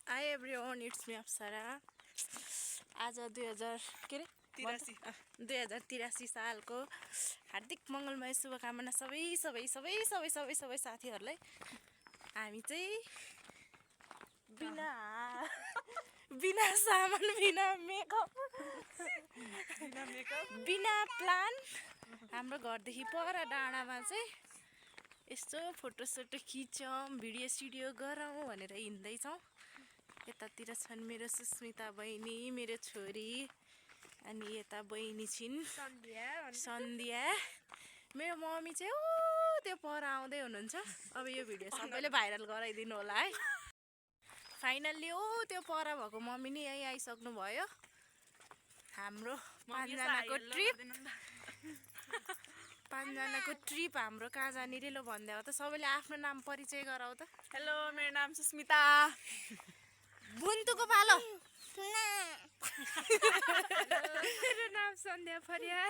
Hi everyone, it's me Apsara. आज 2083 सालको हार्दिक मङ्गलमय शुभकामना सबै साथीहरूलाई। हामी चाहिँ बिना सामान, बिना मेकअप, बिना प्लान हाम्रो घरदेखि पर डाँडामा चाहिँ यस्तो फोटोसोटो खिचौँ, भिडियो गरौँ भनेर हिँड्दैछौँ। यतातिर छन् मेरो सुस्मिता बहिनी, मेरो छोरी, अनि यता बहिनी छिन् सन्ध्या। मेरो मम्मी चाहिँ त्यो पर आउँदै हुनुहुन्छ। अब यो भिडियो सबैले भाइरल गराइदिनु होला है। फाइनल्ली त्यो पर भएको मम्मी नि यहीँ आइसक्नु भयो। हाम्रो पाँचजनाको ट्रिप हाम्रो कहाँ जाने रे लो भन्दै हो त। सबैले आफ्नो नाम परिचय गराऊ त। हेलो, मेरो नाम सुस्मिता। बुन्तुको पालो। मेरो नाम सन्ध्या फरियार।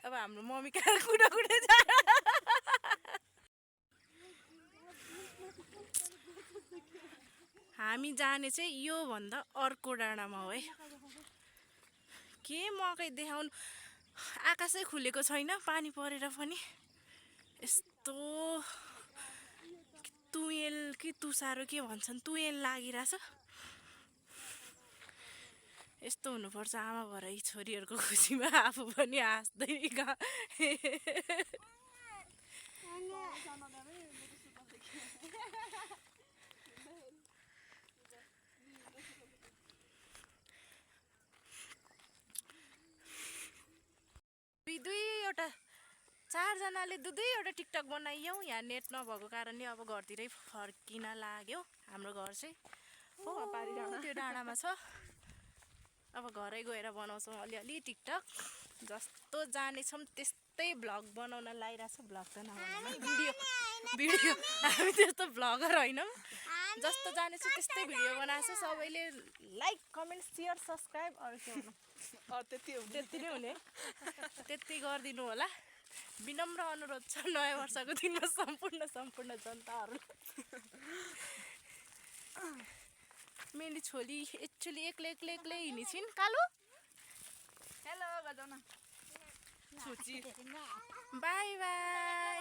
अब हाम्रो मम्मी कहाँ कुडा जा। हामी जाने चाहिँ यो भन्दा अर्को डाँडामा हो है। के मकै देखाउनु, आकाशै खुलेको छैन, पानी परेर पनि यस्तो तुएल कि तुसारो के भन्छन्, तुएल लागिरहेछ। यस्तो हुनुपर्छ आमा भएर छोरीहरूको खुसीमा आफू पनि हाँस्दै दुईवटा चारजनाले दुईवटा टिकटक बनाइयौँ। यहाँ नेट नभएको कारणले अब घरतिरै फर्किन लाग्यो। हाम्रो घर चाहिँ त्यो डाँडामा छ। अब घरै गएर बनाउँछौँ अलिअलि टिकटक। जस्तो जानेछौँ त्यस्तै भ्लग बनाउन लागिरहेको छ। भ्लग त नबनाउँ, भिडियो। हामी त्यस्तो भ्लगर होइनौँ। जस्तो जानेछु त्यस्तै भिडियो बनाएको छ। सबैले लाइक, कमेन्ट, सेयर, सब्सक्राइब अरू के हुनु त्यति नै हुने, त्यति गरिदिनु होला। विनम्र अनुरोध छ नयाँ वर्षको दिनमा सम्पूर्ण जनताहरू। मेरी छोरी एक्चुअली एक्लै हिँडिछिन्। कालु हेलो गजाउन बाई बाई।